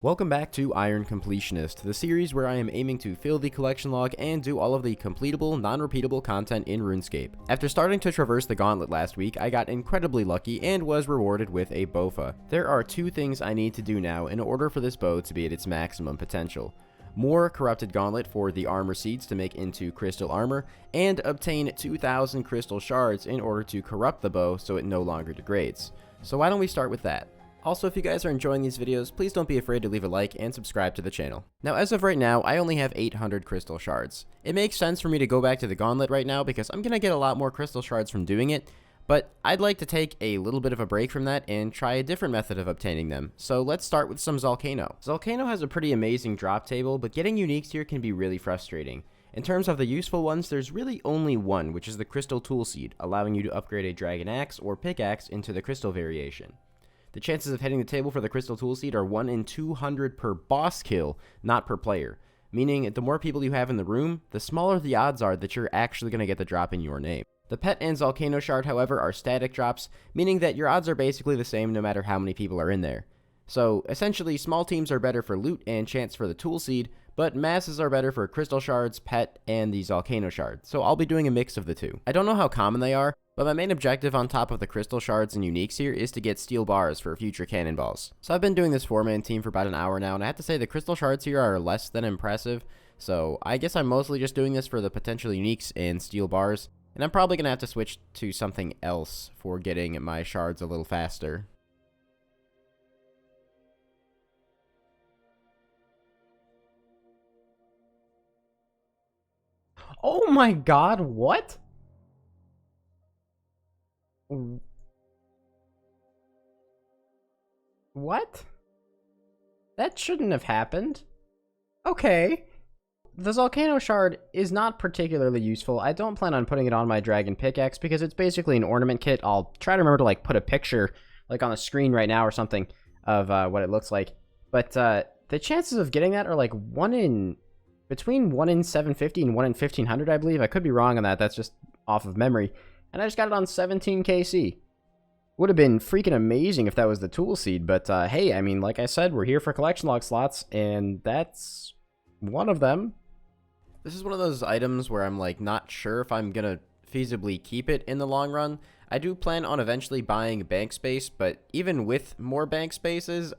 Welcome back to Iron Completionist, the series where I am aiming to fill the collection log and do all of the completable, non-repeatable content in RuneScape. After starting to traverse the gauntlet last week, I got incredibly lucky and was rewarded with a bofa. There are two things I need to do now in order for this bow to be at its maximum potential. More corrupted gauntlet for the armor seeds to make into crystal armor, and obtain 2,000 crystal shards in order to corrupt the bow so it no longer degrades. So why don't we start with that? Also, if you guys are enjoying these videos, please don't be afraid to leave a like and subscribe to the channel. Now, as of right now, I only have 800 crystal shards. It makes sense for me to go back to the gauntlet right now because I'm gonna get a lot more crystal shards from doing it, but I'd like to take a little bit of a break from that and try a different method of obtaining them. So let's start with some Zalcano. Zalcano has a pretty amazing drop table, but getting uniques here can be really frustrating. In terms of the useful ones, there's really only one, which is the Crystal Tool Seed, allowing you to upgrade a Dragon Axe or Pickaxe into the crystal variation. The chances of hitting the table for the Crystal Tool Seed are 1 in 200 per boss kill, not per player. Meaning, the more people you have in the room, the smaller the odds are that you're actually going to get the drop in your name. The Pet and Zalcano Shard, however, are static drops, meaning that your odds are basically the same no matter how many people are in there. So, essentially, small teams are better for loot and chance for the Tool Seed, but masses are better for Crystal Shards, Pet, and the Zalcano Shard, so I'll be doing a mix of the two. I don't know how common they are, but my main objective on top of the Crystal Shards and Uniques here is to get steel bars for future Cannonballs. So I've been doing this 4-man team for about an hour now, and I have to say the Crystal Shards here are less than impressive, so I guess I'm mostly just doing this for the potential Uniques and steel bars, and I'm probably going to have to switch to something else for getting my shards a little faster. Oh my god, what? What? That shouldn't have happened. Okay. The Zalcano Shard is not particularly useful. I don't plan on putting it on my Dragon Pickaxe because it's basically an ornament kit. I'll try to remember to put a picture on the screen right now or something of what it looks like. But the chances of getting that are between 1 in 750 and 1 in 1500, I believe. I could be wrong on that. That's just off of memory. And I just got it on 17 KC. Would have been freaking amazing if that was the Tool Seed, but hey, I mean, like I said, we're here for collection log slots, and that's one of them. This is one of those items where I'm not sure if I'm gonna feasibly keep it in the long run. I do plan on eventually buying bank space, but even with more bank spaces,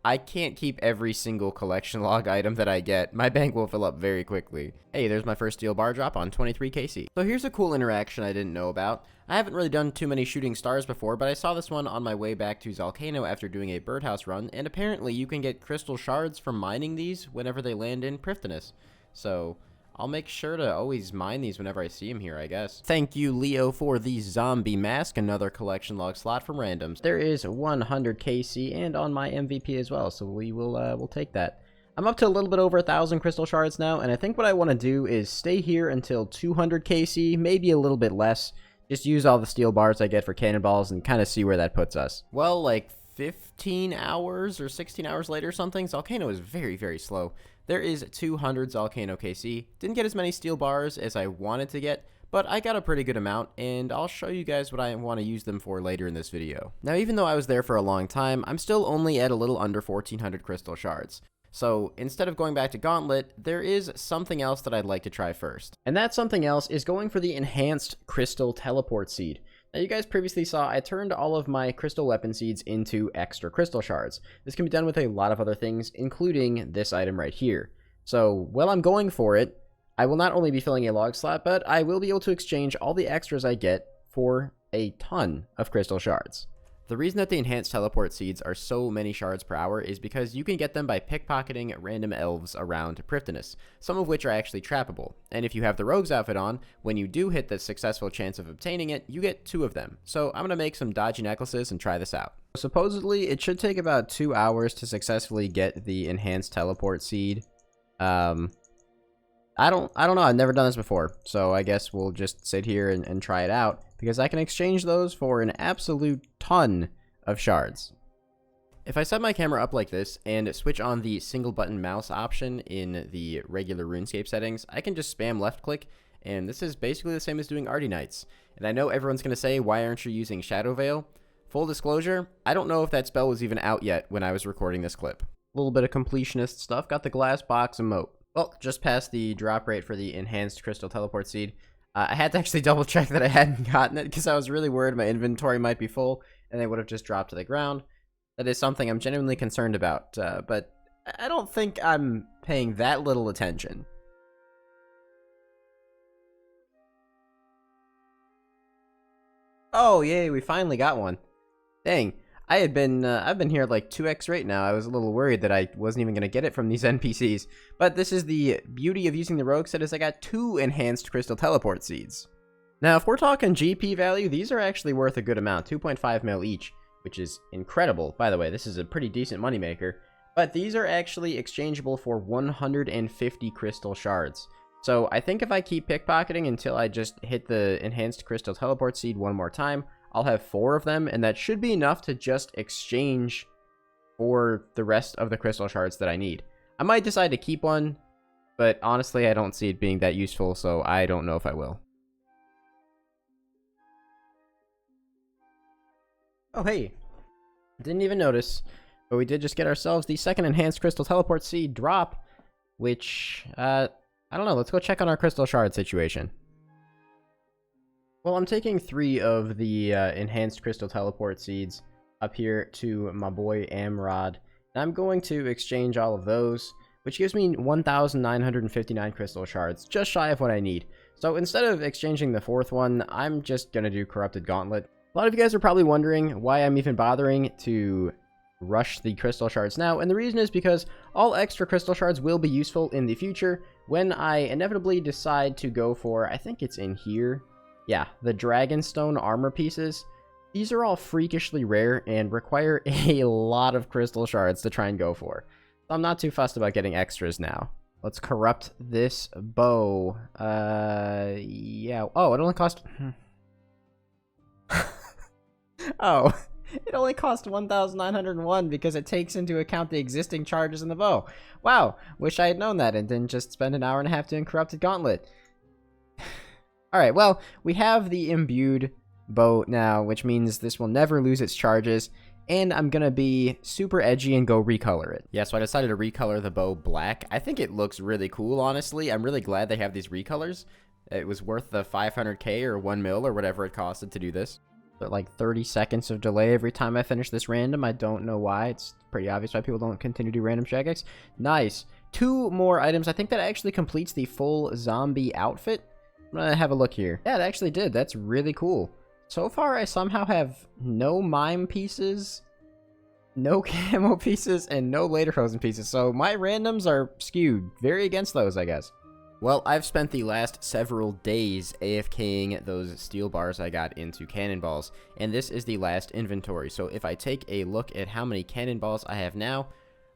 I can't keep every single collection log item that I get. My bank will fill up very quickly. Hey, there's my first steel bar drop on 23 KC. So here's a cool interaction I didn't know about. I haven't really done too many shooting stars before, but I saw this one on my way back to Zalcano after doing a birdhouse run, and apparently you can get crystal shards from mining these whenever they land in Prifddinas. So I'll make sure to always mine these whenever I see them here, I guess. Thank you, Leo, for the zombie mask, another collection log slot from randoms. There is 100 KC and on my MVP as well, so we will we'll take that. I'm up to a little bit over 1,000 crystal shards now, and I think what I want to do is stay here until 200 KC, maybe a little bit less. Just use all the steel bars I get for Cannonballs and kind of see where that puts us. Well, 15 hours or 16 hours later or something, Zalcano is very, very slow. There is 200 Zalcano KC. Didn't get as many steel bars as I wanted to get, but I got a pretty good amount, and I'll show you guys what I want to use them for later in this video. Now, even though I was there for a long time, I'm still only at a little under 1,400 crystal shards. So instead of going back to Gauntlet, there is something else that I'd like to try first. And that something else is going for the Enhanced Crystal Teleport Seed. Now, you guys previously saw I turned all of my crystal weapon seeds into extra crystal shards. This can be done with a lot of other things, including this item right here. So, while I'm going for it, I will not only be filling a log slot, but I will be able to exchange all the extras I get for a ton of crystal shards. The reason that the enhanced teleport seeds are so many shards per hour is because you can get them by pickpocketing random elves around Prifddinas, some of which are actually trappable. And if you have the rogue's outfit on, when you do hit the successful chance of obtaining it, you get 2 of them. So I'm going to make some dodgy necklaces and try this out. Supposedly, it should take about 2 hours to successfully get the enhanced teleport seed. I don't know. I've never done this before, so I guess we'll just sit here and try it out, because I can exchange those for an absolute ton of shards. If I set my camera up like this and switch on the single button mouse option in the regular RuneScape settings, I can just spam left click, and this is basically the same as doing Arty Knights. And I know everyone's going to say, why aren't you using Shadow Veil? Full disclosure, I don't know if that spell was even out yet when I was recording this clip. little bit of completionist stuff. Got the glass box emote. Well, just passed the drop rate for the enhanced crystal teleport seed. I had to actually double check that I hadn't gotten it because I was really worried my inventory might be full and they would have just dropped to the ground. That is something I'm genuinely concerned about, but I don't think I'm paying that little attention. Oh, yay, we finally got one. Dang, I've been here at like 2x rate now. I was a little worried that I wasn't even going to get it from these NPCs. But this is the beauty of using the rogue set, is I got 2 enhanced crystal teleport seeds. Now, if we're talking GP value, these are actually worth a good amount, 2.5 mil each, which is incredible. By the way, this is a pretty decent moneymaker. But these are actually exchangeable for 150 crystal shards. So I think if I keep pickpocketing until I just hit the enhanced crystal teleport seed one more time, I'll have 4 of them, and that should be enough to just exchange for the rest of the crystal shards that I need. I might decide to keep one, but honestly, I don't see it being that useful, so I don't know if I will. Oh, hey. Didn't even notice, but we did just get ourselves the second enhanced crystal teleport seed drop, which, I don't know, let's go check on our crystal shard situation. Well, I'm taking 3 of the enhanced crystal teleport seeds up here to my boy Amrod, and I'm going to exchange all of those, which gives me 1,959 crystal shards, just shy of what I need. So instead of exchanging the 4th one, I'm just going to do Corrupted Gauntlet. A lot of you guys are probably wondering why I'm even bothering to rush the crystal shards now, and the reason is because all extra crystal shards will be useful in the future when I inevitably decide to go for, I think it's in here, yeah, the Dragonstone armor pieces. These are all freakishly rare and require a lot of crystal shards to try and go for. So I'm not too fussed about getting extras now. Let's corrupt this bow. Yeah. Oh, it only cost... Oh, it only cost 1,901 because it takes into account the existing charges in the bow. Wow, wish I had known that and didn't just spend an hour and a half doing Corrupted Gauntlet. Alright, well, we have the imbued bow now, which means this will never lose its charges, and I'm gonna be super edgy and go recolor it. Yeah, so I decided to recolor the bow black. I think it looks really cool, honestly. I'm really glad they have these recolors. It was worth the 500k or 1 mil or whatever it costed to do this. But like 30 seconds of delay every time I finish this random. I don't know why. It's pretty obvious why people don't continue to do random Jagex. Nice. 2 more items. I think that actually completes the full zombie outfit. I'm gonna have a look here. Yeah, it actually did. That's really cool. So far, I somehow have no mime pieces, no camo pieces, and no lederhosen pieces. So my randoms are skewed. Very against those, I guess. Well, I've spent the last several days AFKing those steel bars I got into Cannonballs, and this is the last inventory. So if I take a look at how many Cannonballs I have now,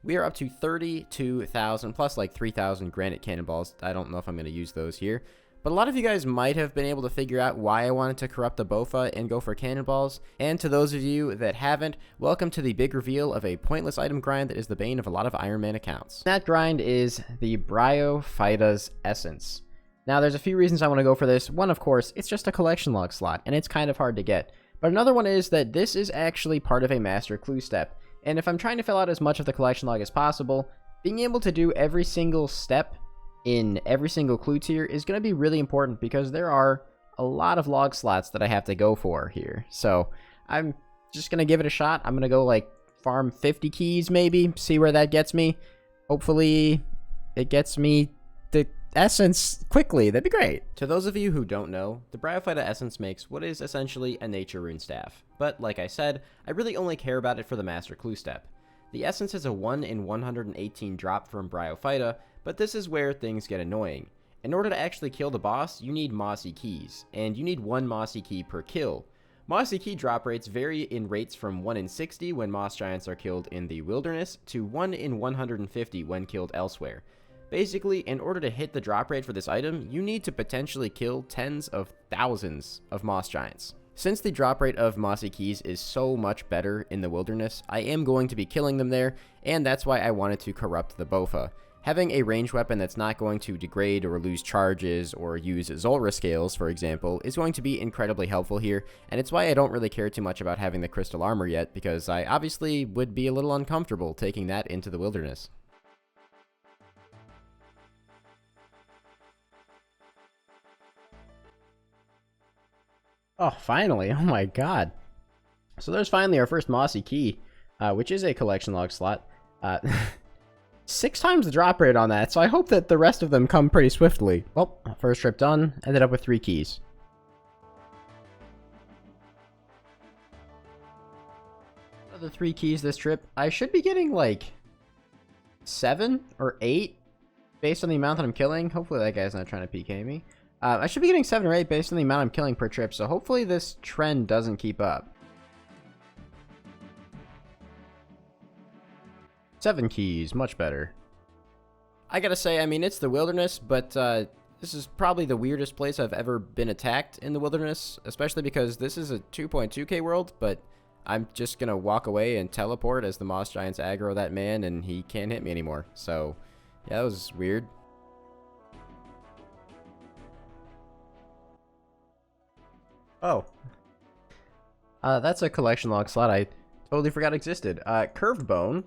we are up to 32,000 plus like 3,000 granite Cannonballs. I don't know if I'm going to use those here. But a lot of you guys might have been able to figure out why I wanted to corrupt the Bofa and go for Cannonballs. And to those of you that haven't, welcome to the big reveal of a pointless item grind that is the bane of a lot of Iron Man accounts. That grind is the Bryophyta's Essence. Now, there's a few reasons I want to go for this. One, of course, it's just a collection log slot, and it's kind of hard to get. But another one is that this is actually part of a master clue step. And if I'm trying to fill out as much of the collection log as possible, being able to do every single step in every single clue tier is going to be really important because there are a lot of log slots that I have to go for here. So I'm just going to give it a shot. I'm going to go like farm 50 keys maybe, see where that gets me. Hopefully it gets me the essence quickly. That'd be great. To those of you who don't know, the Bryophyta Essence makes what is essentially a nature rune staff. But like I said, I really only care about it for the master clue step. The essence is a 1 in 118 drop from Bryophyta, but this is where things get annoying. In order to actually kill the boss, you need Mossy Keys, and you need 1 Mossy Key per kill. Mossy Key drop rates vary in rates from 1 in 60 when Moss Giants are killed in the wilderness, to 1 in 150 when killed elsewhere. Basically, in order to hit the drop rate for this item, you need to potentially kill tens of thousands of Moss Giants. Since the drop rate of Mossy Keys is so much better in the wilderness, I am going to be killing them there, and that's why I wanted to corrupt the Bofa. Having a ranged weapon that's not going to degrade or lose charges or use Zulrah scales, for example, is going to be incredibly helpful here, and it's why I don't really care too much about having the crystal armor yet, because I obviously would be a little uncomfortable taking that into the wilderness. Oh, finally. Oh my god. So there's finally our first Mossy Key, which is a collection log slot. 6 times the drop rate on that, so I hope that the rest of them come pretty swiftly. Well, first trip done, ended up with 3 keys. Another 3 keys this trip. I should be getting like 7 or 8 based on the amount that I'm killing. Hopefully that guy's not trying to PK me. I should be getting 7 or 8 based on the amount I'm killing per trip, so hopefully this trend doesn't keep up. 7 keys, much better. I gotta say, I mean, it's the wilderness, but this is probably the weirdest place I've ever been attacked in the wilderness, especially because this is a 2.2k world, but I'm just gonna walk away and teleport as the Moss Giants aggro that man, and he can't hit me anymore. So, yeah, that was weird. Oh. That's a collection log slot I totally forgot existed. Curved bone.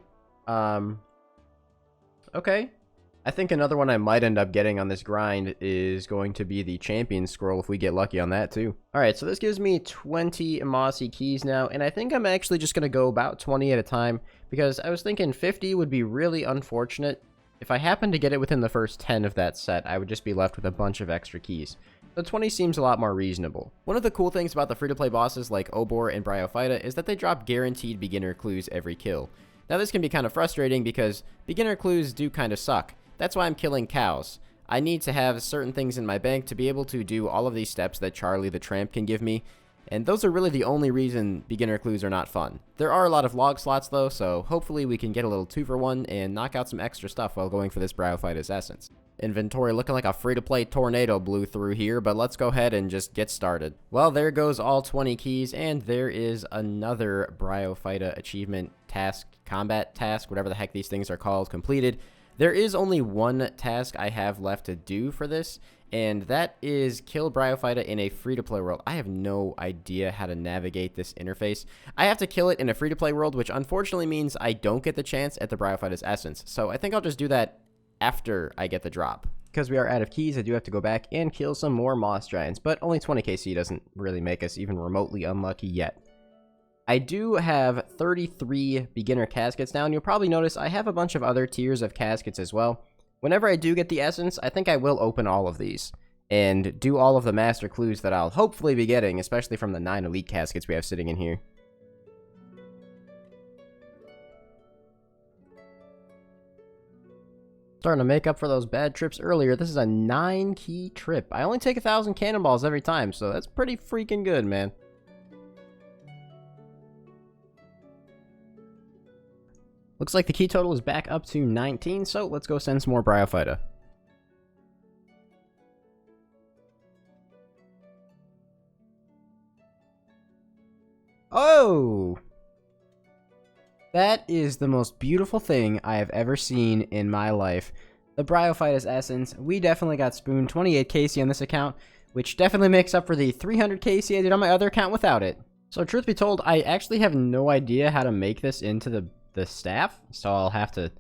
Okay. I think another one I might end up getting on this grind is going to be the champion scroll if we get lucky on that too. Alright, so this gives me 20 Mossy Keys now, and I think I'm actually just going to go about 20 at a time, because I was thinking 50 would be really unfortunate. If I happened to get it within the first 10 of that set, I would just be left with a bunch of extra keys. So 20 seems a lot more reasonable. One of the cool things about the free-to-play bosses like Obor and Bryophyta is that they drop guaranteed beginner clues every kill. Now this can be kind of frustrating because beginner clues do kind of suck. That's why I'm killing cows. I need to have certain things in my bank to be able to do all of these steps that Charlie the Tramp can give me, and those are really the only reason beginner clues are not fun. There are a lot of log slots though, so hopefully we can get a little 2-for-1 and knock out some extra stuff while going for this Bryophyta's essence. Inventory looking like a free-to-play tornado blew through here, but let's go ahead and just get started. Well, there goes all 20 keys, and there is another Bryophyta achievement task, combat task, whatever the heck these things are called, completed. There is only one task I have left to do for this, and that is kill Bryophyta in a free-to-play world. I have no idea how to navigate this interface. I have to kill it in a free-to-play world, which unfortunately means I don't get the chance at the Bryophyta's essence. So I think I'll just do that after I get the drop. Because we are out of keys, I do have to go back and kill some more Moss Giants, but only 20 KC doesn't really make us even remotely unlucky yet. I do have 33 beginner caskets now, and you'll probably notice I have a bunch of other tiers of caskets as well. Whenever I do get the essence, I think I will open all of these and do all of the master clues that I'll hopefully be getting, especially from the 9 elite caskets we have sitting in here. Starting to make up for those bad trips earlier. This is a 9-key trip. I only take 1,000 cannonballs every time, so that's pretty freaking good, man. Looks like the key total is back up to 19, so let's go send some more Bryophyta. Oh! That is the most beautiful thing I have ever seen in my life. The Bryophyta's essence. We definitely got spooned 28 KC on this account, which definitely makes up for the 300 KC I did on my other account without it. So truth be told, I actually have no idea how to make this into the staff, so I'll have to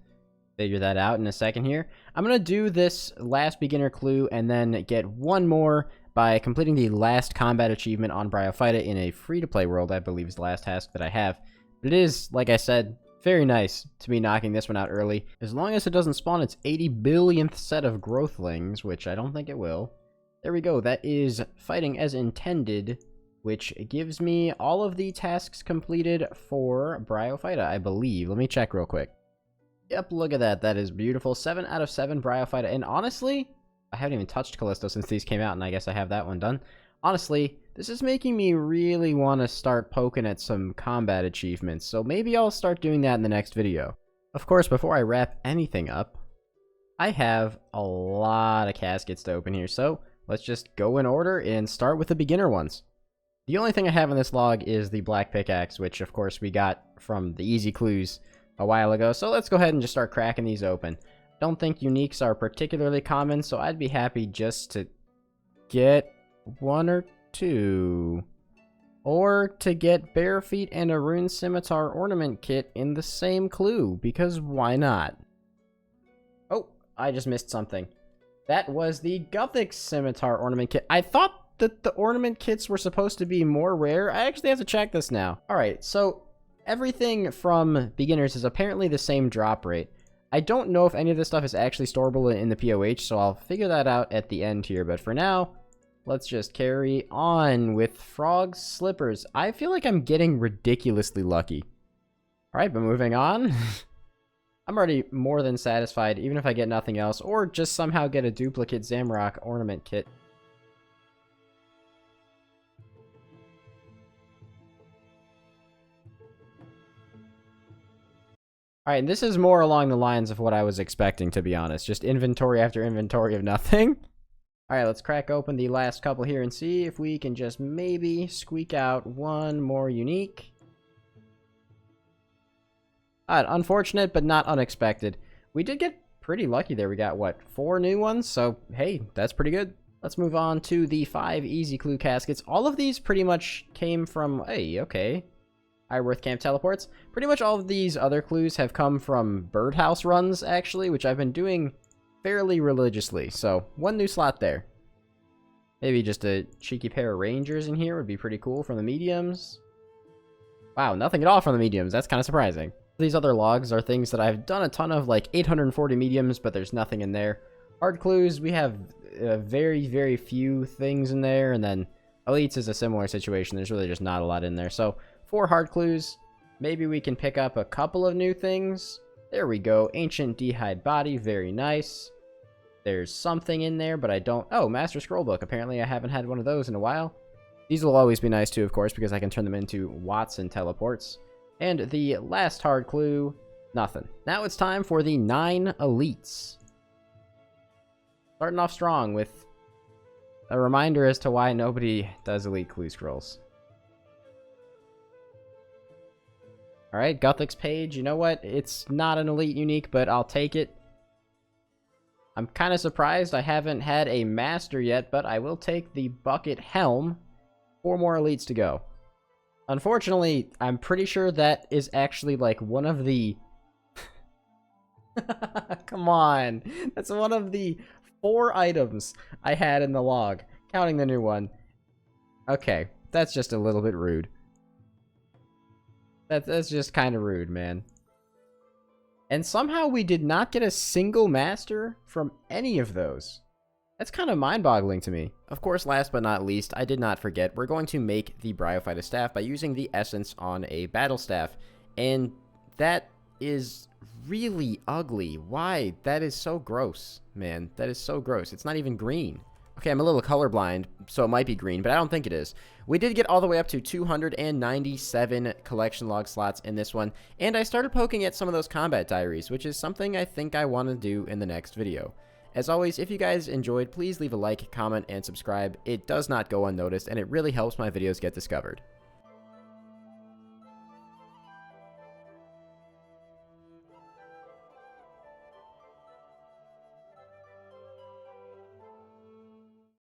figure that out in a second here. I'm going to do this last beginner clue and then get one more by completing the last combat achievement on Bryophyta in a free-to-play world, I believe is the last task that I have. But it is, like I said, very nice to be knocking this one out early, as long as it doesn't spawn its 80 billionth set of growthlings, which I don't think it will. There we go, that is fighting as intended, which gives me all of the tasks completed for Bryophyta, I believe. Let me check real quick. Yep, look at that. That is beautiful. 7 out of 7 Bryophyta. And honestly, I haven't even touched Callisto since these came out, and I guess I have that one done. Honestly, this is making me really want to start poking at some combat achievements, so maybe I'll start doing that in the next video. Of course, before I wrap anything up, I have a lot of caskets to open here, so let's just go in order and start with the beginner ones. The only thing I have in this log is the black pickaxe, which of course we got from the easy clues a while ago, so let's go ahead and just start cracking these open. Don't think uniques are particularly common, so I'd be happy just to get 1 or 2. Or to get bare feet and a rune scimitar ornament kit in the same clue, because why not? Oh, I just missed something. That was the Gothic scimitar ornament kit. I thought that the ornament kits were supposed to be more rare. I actually have to check this now. Alright, so everything from beginners is apparently the same drop rate. I don't know if any of this stuff is actually storable in the POH, so I'll figure that out at the end here. But for now, let's just carry on with frog slippers. I feel like I'm getting ridiculously lucky. Alright, but moving on. I'm already more than satisfied, even if I get nothing else, or just somehow get a duplicate Zamrock ornament kit. Alright, and this is more along the lines of what I was expecting, to be honest. Just inventory after inventory of nothing. Alright, let's crack open the last couple here and see if we can just maybe squeak out one more unique. Unfortunate, but not unexpected. We did get pretty lucky there. We got, what, 4 new ones? So, hey, that's pretty good. Let's move on to the 5 easy clue caskets. All of these pretty much came from... Hey, okay. Ironworth Camp teleports. Pretty much all of these other clues have come from birdhouse runs, actually, which I've been doing fairly religiously. So, 1 new slot there. Maybe just a cheeky pair of rangers in here would be pretty cool from the mediums. Wow, nothing at all from the mediums. That's kind of surprising. These other logs are things that I've done a ton of, like 840 mediums, but there's nothing in there. Hard clues, we have very, very few things in there, and then elites is a similar situation. There's really just not a lot in there. So, 4 hard clues. Maybe we can pick up a couple of new things. There we go. Ancient D'hide Body. Very nice. There's something in there, but I don't... Oh, Master Scrollbook. Apparently I haven't had one of those in a while. These will always be nice too, of course, because I can turn them into Watson teleports. And the last hard clue, nothing. Now it's time for the 9 elites. Starting off strong with a reminder as to why nobody does elite clue scrolls. Alright, Gothic's page. You know what? It's not an elite unique, but I'll take it. I'm kind of surprised I haven't had a master yet, but I will take the bucket helm. 4 more elites to go. Unfortunately, I'm pretty sure that is actually like one of the... Come on. That's one of the 4 items I had in the log, counting the new one. Okay, that's just a little bit rude. That's just kind of rude, man. And somehow we did not get a single master from any of those. That's kind of mind-boggling to me. Of course, last but not least, I did not forget, we're going to make the Bryophyta staff by using the essence on a battle staff. And that is really ugly. Why? That is so gross, man. That is so gross. It's not even green. Okay, I'm a little colorblind, so it might be green, but I don't think it is. We did get all the way up to 297 collection log slots in this one, and I started poking at some of those combat diaries, which is something I think I want to do in the next video. As always, if you guys enjoyed, please leave a like, comment, and subscribe. It does not go unnoticed, and it really helps my videos get discovered.